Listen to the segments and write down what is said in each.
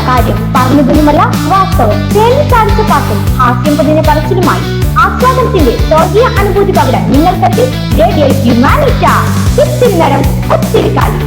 കാര്യം പറഞ്ഞതൊന്നുമല്ല വാസ്തവം. തേനിൽ സാധിച്ച പാട്ടും ഹാസ്യം പതിന പറച്ചിലുമായി ആസ്വാദനത്തിന്റെ സ്വർഗീയ അനുഭൂതി പകരാൻ നിങ്ങൾക്കെത്തി റേഡിയോ ഹ്യൂമാനിറ്റ. ഒത്തിരി നേരം ഒത്തിരി കാലം.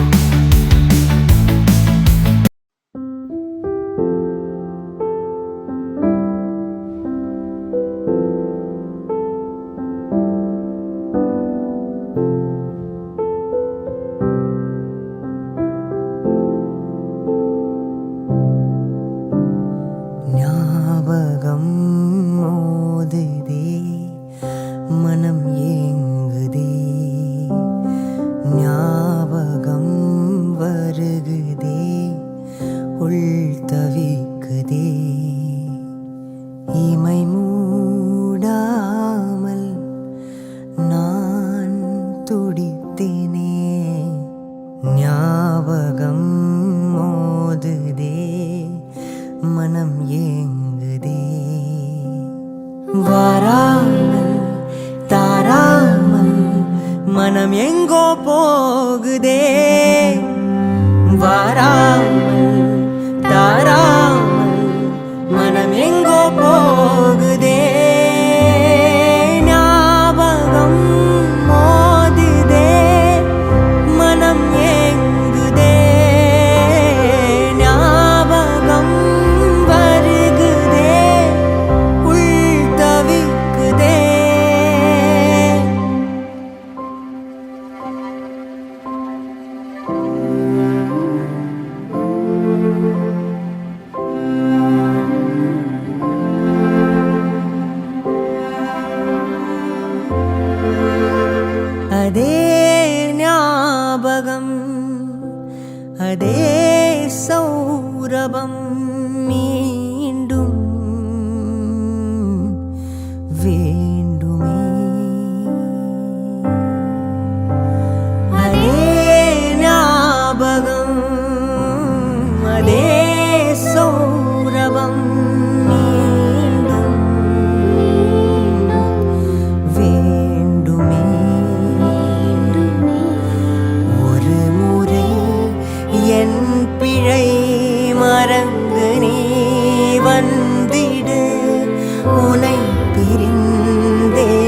மனம் எங்கோ போகுதே, வாராமல் தாராமல் மனம் எங்கோ போகுதே, ஞாபகம் மோதுதே, மனம் ஏங்குதே, ஞாபகம் வருகுதே, உள் தவிக்குதே. அதே ஞாபகம், அதே சௌரபம் மீண்டும் வேண்டுமே. அதே ஞாபகம், அதே சௌரபம் மீண்டும் வேண்டுமே. ஒரு முறை என் பிழை மறந்து நீ வந்திடு, உனை பிரிந்தேங்கிறேன்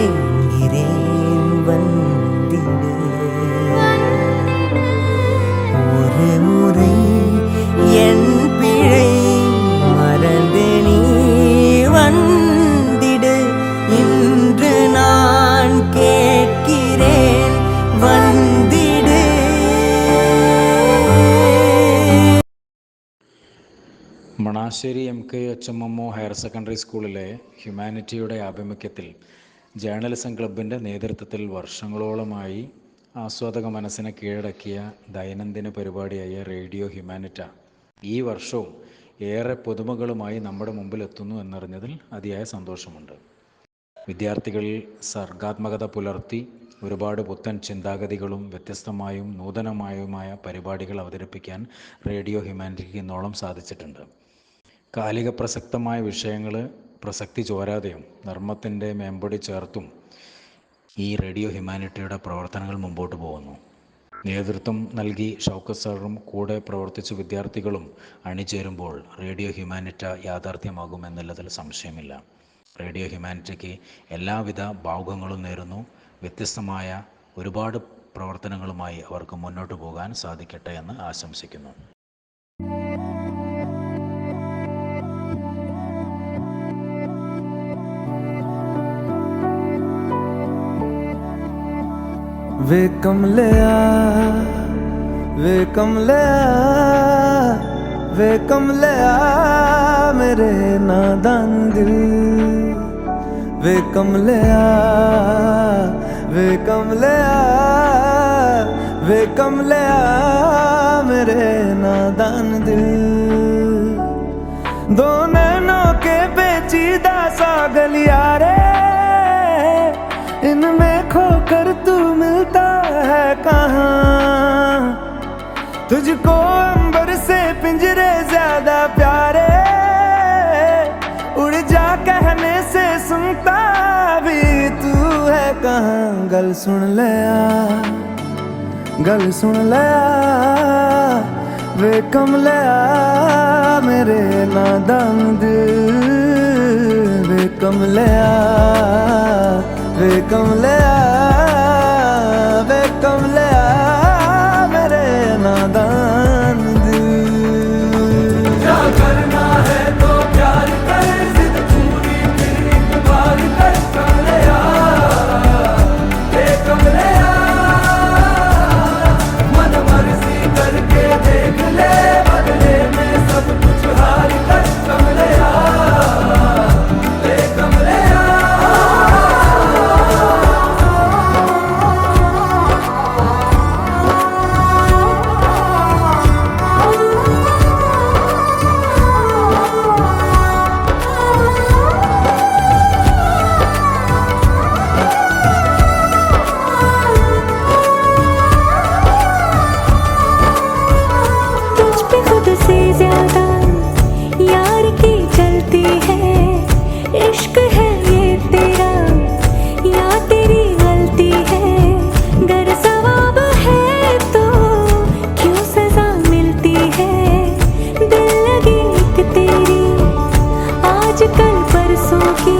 வந்திடு. ஒரு முறை என் பிழை மறந்து நீ வந்திடு, இன்று நான் கேட்கிறேன் வந்திடு. മണാശ്ശേരി MKHMMO ഹയർ സെക്കൻഡറി സ്കൂളിലെ ഹ്യൂമാനിറ്റിയുടെ ആഭിമുഖ്യത്തിൽ ജേർണലിസം ക്ലബിൻ്റെ നേതൃത്വത്തിൽ വർഷങ്ങളോളമായി ആസ്വാദക മനസ്സിനെ കീഴടക്കിയ ദൈനംദിന പരിപാടിയായ റേഡിയോ ഹ്യൂമാനിറ്റ ഈ വർഷവും ഏറെ പുതുമകളുമായി നമ്മുടെ മുമ്പിലെത്തുന്നു എന്നറിഞ്ഞതിൽ അതിയായ സന്തോഷമുണ്ട്. വിദ്യാർത്ഥികളിൽ സർഗാത്മകത പുലർത്തി ഒരുപാട് പുത്തൻ ചിന്താഗതികളും വ്യത്യസ്തമായും നൂതനമായുമായ പരിപാടികൾ അവതരിപ്പിക്കാൻ റേഡിയോ ഹ്യൂമാനിറ്റിക്ക് ഇന്നോളം സാധിച്ചിട്ടുണ്ട്. കാലിക പ്രസക്തമായ വിഷയങ്ങൾ പ്രസക്തി ചോരാതെയും നർമ്മത്തിൻ്റെ മേമ്പൊടി ചേർത്തും ഈ റേഡിയോ ഹ്യൂമാനിറ്റിയുടെ പ്രവർത്തനങ്ങൾ മുമ്പോട്ട് പോകുന്നു. നേതൃത്വം നൽകി ഷൗക്കത്ത് സാറും കൂടെ പ്രവർത്തിച്ച വിദ്യാർത്ഥികളും അണിചേരുമ്പോൾ റേഡിയോ ഹ്യൂമാനിറ്റ യാഥാർത്ഥ്യമാകുമെന്നുള്ളതിൽ സംശയമില്ല. റേഡിയോ ഹ്യൂമാനിറ്റിക്ക് എല്ലാവിധ ഭാവുകങ്ങളും നേരുന്നു. വ്യത്യസ്തമായ ഒരുപാട് പ്രവർത്തനങ്ങളുമായി അവർക്ക് മുന്നോട്ട് പോകാൻ സാധിക്കട്ടെ എന്ന് ആശംസിക്കുന്നു. वे कमलिया, वे कमलिया, वे कमलिया मेरे नादान दिल, वे कमलिया, वे कमलिया, वे कमलिया मेरे नादान दिल. दो नैनों के पेचीदा सा गलियारे, इनमें खोकर तू मिलता है कहाँ. तुझको अंबर से पिंजरे ज्यादा प्यारे, उड़ जा कहने से सुनता भी तू है कहाँ. गल सुन लिया, गल सुन लिया, वे कमलिया, मेरे नादान दिल वे कमलिया वे कमलिया वे कमलिया मेरे नादान दिल। क्या करना है तो प्यार कर जिद पूरी फिर एक बार कर कमलिया वे कमलिया मन मर्जी करके देख ले बदले में सब कुछ हार कर कमलिया वे कमलिया। तुझ पे खुद से ज्यादा यार की चलती है, इश्क है ये तेरा या तेरी गलती है। गर सवाब है तो क्यों सजा मिलती है, दिल लगी एक तेरी आज कल परसों की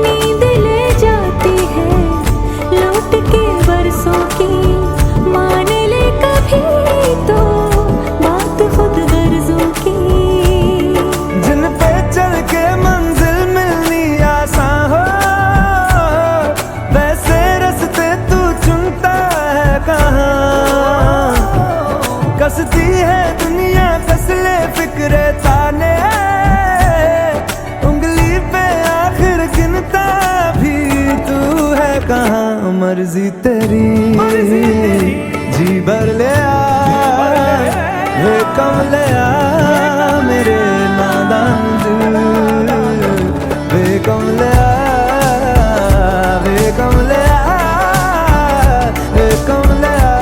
नींद ले जाती है, लौट के बरसों की मान ले कभी तो बात खुद गर्जों की। जिन पे चल के मंजिल मिलनी आसान हो वैसे रास्ते तू चुनता है कहाँ। कसती है दुनिया कस ले फिक्रे ताने, उंगली पे आखिर गिनता भी तू है कहाँ। मर्जी तेरी जी भर ले आ वे कमलिया मेरे नादान दिल वे कमलिया वे कमलिया वे कमलिया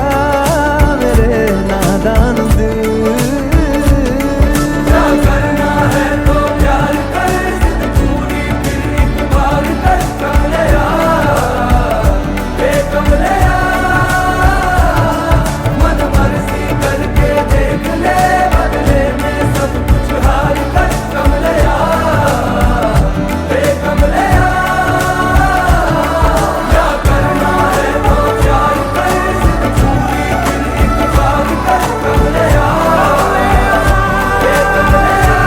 मेरे नादान दिल। क्या करना है तो प्यार कर जिद पूरी फिर एक बार कर कमलिया वे कमलिया मन मर्जी करके देख ले बदले में सब कुछ हार कर कमलिया वे कमलिया। क्या करना है तो प्यार कर जिद पूरी फिर एक बार कर कमलिया वे कमलिया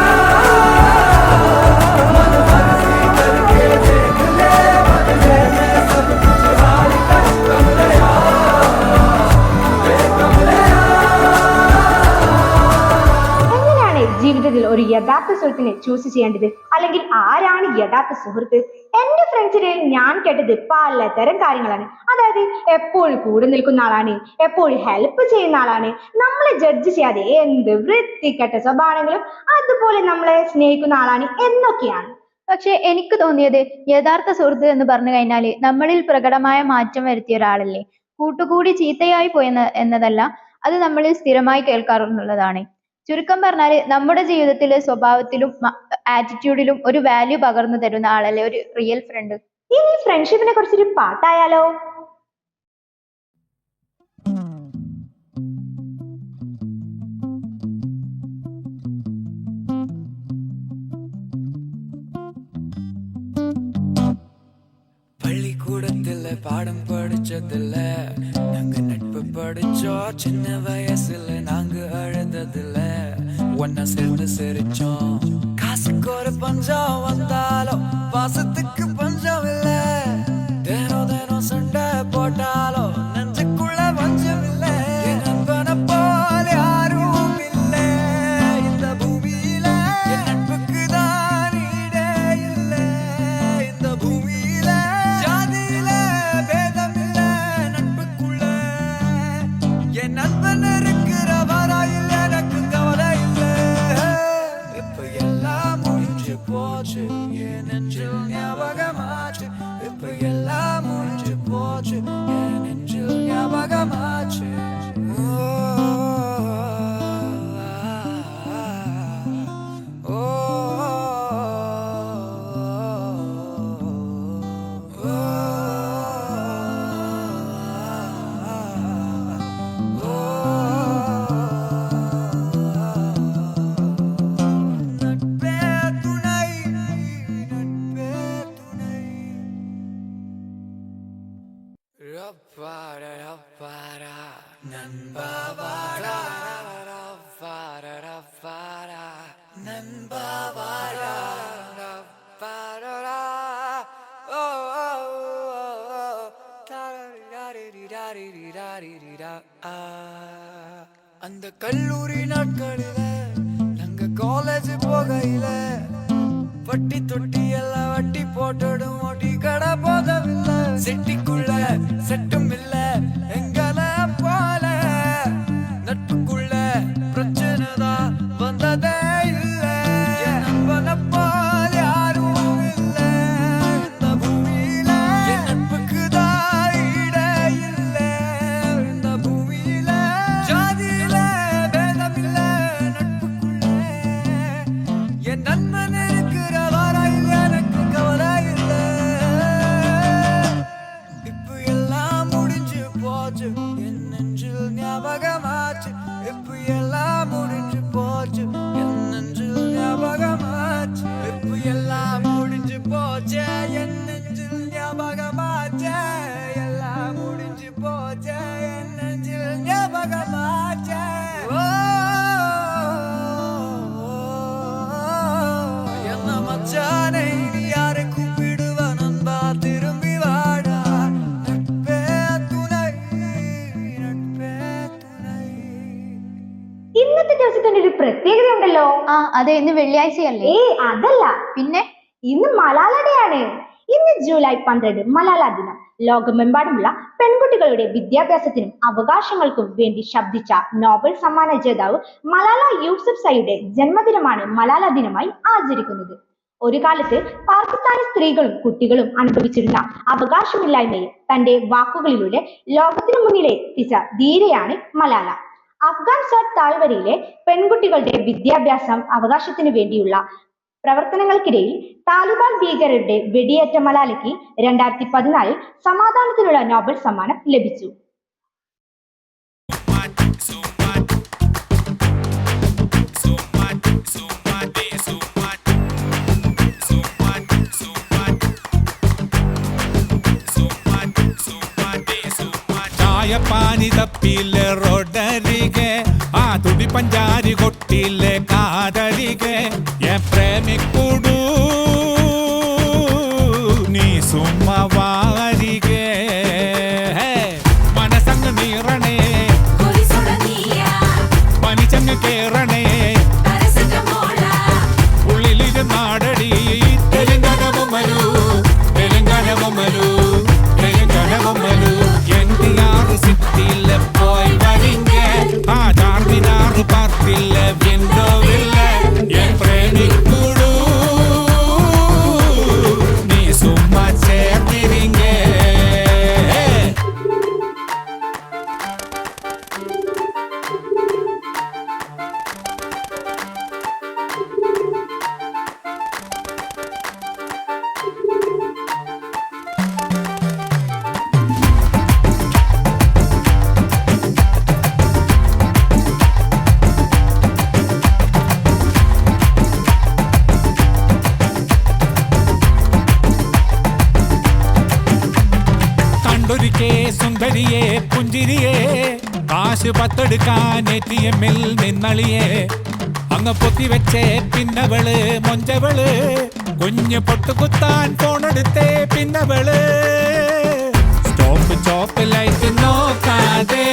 मन मर्जी करके देख ले बदले में सब कुछ हार कर कमलिया वे कमलिया। എങ്ങനെയാണ് ജീവിതത്തിൽ ഒരു യഥാർത്ഥ സുഹൃത്തിനെ ചൂസ് ചെയ്യേണ്ടത്, അല്ലെങ്കിൽ ആരാണ് യഥാർത്ഥ സുഹൃത്ത്? എന്റെ ഫ്രണ്ട്സിന് ഞാൻ കേട്ടത് പലതരം കാര്യങ്ങളാണ്. അതായത് എപ്പോഴും കൂടെ നിൽക്കുന്ന ആളാണ്, എപ്പോഴും ഹെൽപ്പ് ചെയ്യുന്ന ആളാണ്, നമ്മളെ ജഡ്ജ് ചെയ്യാതെ എന്ത് വൃത്തികെട്ട സ്വഭാവമാണെങ്കിലും അതുപോലെ നമ്മളെ സ്നേഹിക്കുന്ന ആളാണ് എന്നൊക്കെയാണ്. പക്ഷെ എനിക്ക് തോന്നിയത് യഥാർത്ഥ സുഹൃത്ത് എന്ന് പറഞ്ഞു കഴിഞ്ഞാല് നമ്മളിൽ പ്രകടമായ മാറ്റം വരുത്തിയ ഒരാളല്ലേ. കൂട്ടുകൂടി ചീത്തയായി എന്നതല്ല, അത് നമ്മളിൽ സ്ഥിരമായി കേൾക്കാറുള്ളതാണ്. ചുരുക്കം പറഞ്ഞാല് നമ്മുടെ ജീവിതത്തിലെ സ്വഭാവത്തിലും ആറ്റിറ്റ്യൂഡിലും ഒരു വാല്യൂ പകർന്നു തരുന്ന ആളല്ലേ ഒരു റിയൽ ഫ്രണ്ട്. ഇനി ഫ്രണ്ട്ഷിപ്പിനെ കുറിച്ചൊരു പാട്ടായാലോ? பள்ளிக்கூடத்துல பாடம் படிச்சதில்ல, நாங்க நட்பு படிச்சோம் சின்ன வயசுல, நாங்க அழுததில்ல ஒன்னா சேர்ந்து சிரிச்சோம். காசுக்கு ஒரு பஞ்சம் வந்தாலும் பாசத்துக்கு பஞ்சம் இல்ல, தினம் தினம் சண்டை போட்டாலும் நெஞ்சுக்குள்ள பஞ்சம் இல்ல. என் நண்பனை போல யாரும் இல்ல இந்த பூமியில, என் நட்புக்கு தான் ஈடே இல்ல இந்த பூமியில. ஜாதியில பேதம் இல்ல நட்புக்குள்ள, என் நண்பன் இருக்கிற வரையில் எனக்கு கவலை இல்ல. இப்ப எல்லாம் முடிஞ்சு போச்சு என் நெஞ்சில் ஞாபகம் நண்பா வாடா பாரடா ஓ ஓ ஓ தாரிரிரிரிரிரிரிரிரிரிரா அந்த கல்லூரி நாட்களில நாங்க காலேஜ் போகையில வட்டி தொட்டி எல்லாம் வட்டி போட்டுடும் ஓட்டி கடை போதவில்லை செட்டிக்குள்ள செட்டும் இல்ல எங்கள போல நட்புக்குள்ள பிரச்சனை தான் வந்ததே இல்ல என் நண்பனை போல யாரும் இல்ல இந்த பூமியில என் நட்புக்கு தான் ஈடே இல்ல இந்த பூமியில ஜாதியில பேதம் இல்ல நட்புக்குள்ள என் நண்பன் இருக்கிற வரையில் எனக்கு கவலை இல்ல இப்ப எல்லாம் முடிஞ்சு போச்சு என் நெஞ்சில் ஞாபகமாச்சு இப்ப எல்லாம் முடிஞ்சு போச்சு என் நெஞ்சில் ஞாபகமாச்சு இப்ப எல்லாம் முடிஞ்சு போச்சு என் நெஞ்சில் ஞாபகமாச்சு எல்லாம் முடிஞ்சு போச்சு என் நெஞ்சில் ஞாபகமாச்சு என்ன மச்சானை நீ யாரை கூப்பிடுவ நண்பா திரும்பி வாடா நட்பே துணை நட்பே துணை ഇന്നത്തെ ദിവസത്തിന്റെ ഒരു പ്രത്യേകത ഉണ്ടല്ലോ. അതെ, ഇന്ന് വെള്ളിയാഴ്ചയല്ലേ? അതല്ല, പിന്നെ ഇന്ന് മലാല ഡേ ആണ്. ഇന്ന് ജൂലൈ 12 മലാല ദിനം. ലോകമെമ്പാടുമുള്ള പെൺകുട്ടികളുടെ വിദ്യാഭ്യാസത്തിനും അവകാശങ്ങൾക്കും വേണ്ടി ശബ്ദിച്ച നോബൽ സമ്മാന ജേതാവ് മലാല യൂസഫ്സൈയുടെ ജന്മദിനമാണ് മലാല ദിനമായി ആചരിക്കുന്നത്. ഒരു കാലത്ത് പാകിസ്ഥാനി സ്ത്രീകളും കുട്ടികളും അനുഭവിച്ചിരുന്ന അവകാശമില്ലായ്മയെ തന്റെ വാക്കുകളിലൂടെ ലോകത്തിനു മുന്നിലെ എത്തിച്ച ധീരയാണ് മലാല. അഫ്ഗാൻ താഴ്വരയിലെ പെൺകുട്ടികളുടെ വിദ്യാഭ്യാസം അവകാശത്തിനു വേണ്ടിയുള്ള പ്രവർത്തനങ്ങൾക്കിടയിൽ താലിബാൻ ഭീകരരുടെ വെടിയേറ്റ മലാലയ്ക്ക് 2014 സമാധാനത്തിനുള്ള നോബൽ സമ്മാനം ലഭിച്ചു. പാനി തപ്പിലെ റോഡരികെ ആ തുടി പഞ്ചാരി കൊട്ടിലെ കാതരികെ പ്രേമിക്കൂടു നീ സുമ്മവാരികെ മനസങ്ങ് നീറണേ പനിച്ചങ്ങ് കേറണേ ഉള്ളിലിരുന്നാടടി തെലുങ്കാന ബൊമ്മലു തെലുങ്കാന ബൊമ്മലു തെലുങ്കാന ബൊമ്മലു സിറ്റിയിലെ പോയി വരിങ്ങ ആ ചാർമിനാറ് പാർട്ടില്ല വിൻഡോവില്ല എൻ പ്രേമിക്കൂടു നീ സുമ്മാ ചേർന്നിരിങ്ങ സുന്ദരിയെ പുഞ്ചിരിയെ കാശ് പത്തെടുക്കാൻ ATM-ൽ നിന്നളിയെ അങ്ങ് പൊത്തിവെച്ചേ പിന്നവള് മൊഞ്ചവള് കുഞ്ഞ് പൊട്ടുകുത്താൻ ഫോണെടുത്തേ പിന്നവള് സ്റ്റോപ്പ് ചോപ്പ് ലൈറ്റ് നോക്കാതെ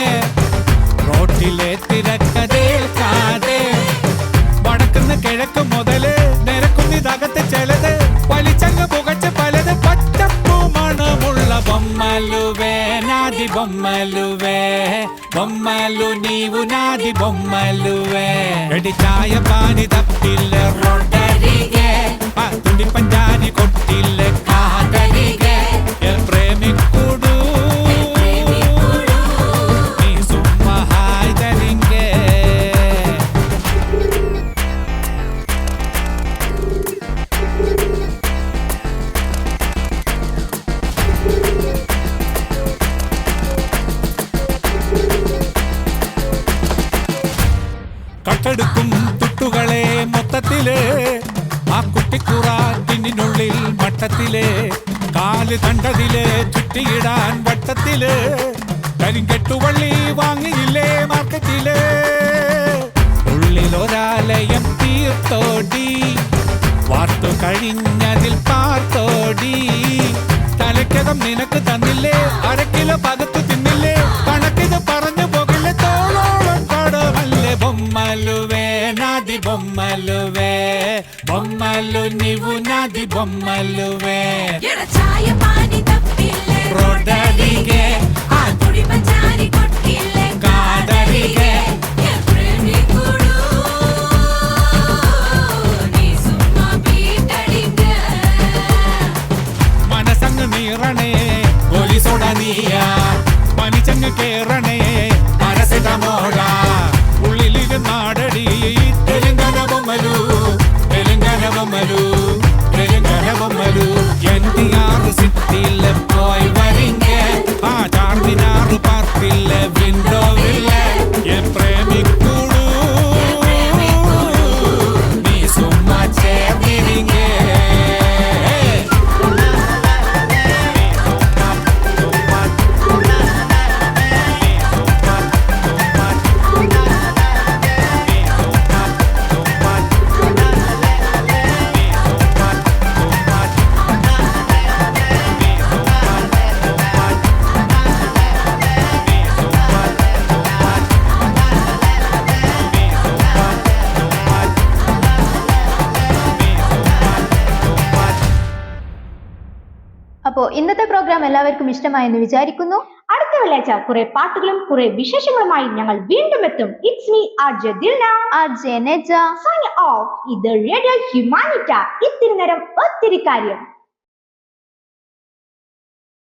റോട്ടിലെ തിരക്കതേൽക്കാതെ വടക്കുന്ന് കിഴക്ക് മുതല് നിരക്കുന്നിതകത്ത് ചിലത് വലിച്ചങ്ങ് പുകച്ച് പലത് പച്ചപ്പൂ മണമുള്ള ബൊമ്മലുവേ నాది బొమ్మలువే బొమ్మలు నీవు నాది బొమ్మలువే ఎడి చాయ పాని తప్పిల్ల రొట్టరిగే ఆ తుండి పంజాని కొట్టిల్ల కాదరిగే ఎల్ ప్రేమికుడు నీ సుమ్మ హాయిదరింగే കട്ടെടുക്കും തുട്ടുകളെ മൊത്തത്തില് ആ കുട്ടിക്കുറ തിന്നിനുള്ളിൽ മട്ടത്തില് കാല് കണ്ടതില് ചുറ്റിയിടാൻ വട്ടത്തില് കരിങ്കെട്ടുവള്ളി വാങ്ങിയില്ലേ മാർക്കറ്റില് ഉള്ളിലൊരാലയം തീർത്തോടി കഴിഞ്ഞതിൽ പാർത്തോടി തലക്കകം നിനക്ക് തന്നില്ലേ അരക്കിലോ പകത്തു തിന്നില്ലേ കണക്കിത് പറഞ്ഞു പോകില്ലേ തോളോളം കടമല്ലേ ബൊമ്മലുവേ నాది బొమ్మలువే బొమ్మలు నీవు నాది బొమ్మలువే ಚಾಯ ಪಾನಿ ತಪ್ಪಿಲ್ಲೆ రోడ్డడిగే ಆ ತುಡಿ ಪಂಚಾರಿ ಕೊಟ್ಟಿಲ್ಲೆ కాదడిగే ಪ್ರೇಮಿಕುಡು ನೀ ಸುಮ್ಮ ಬೀಟಡಿಗ മനസങ്ങ് നീറണേ പോലീസോട നീയാ പനിച്ചങ്ങ് കേറണേ പരസിതമോട ഉള്ളിലിരുന്നാടടി തെലുങ്കന ബൊമ്മലു തെലുങ്കന ബൊമ്മലു തെലുങ്കന ബൊമ്മലു NTR സിറ്റിയിലെ പോയി വരിങ്ക ആ ചാർമിനാറ് പാർക്കിലെ വിൻഡോവിലെ എൻ പ്രേമിക്കൂടു നീ സുമ്മ ചേർന്നിരിങ്ങേ അപ്പോ ഇന്നത്തെ പ്രോഗ്രാം എല്ലാവർക്കും ഇഷ്ടമായെന്ന് വിചാരിക്കുന്നു. അടുത്ത വെള്ളിയാഴ്ച കുറെ പാട്ടുകളും കുറെ വിശേഷങ്ങളുമായി ഞങ്ങൾ വീണ്ടും എത്തും. It's me RJ Dilna RJ Neja sign off. ഇത് റേഡിയോ ഹ്യൂമാനിറ്റ. ഇത്തിരി നേരം ഒത്തിരി കാര്യം.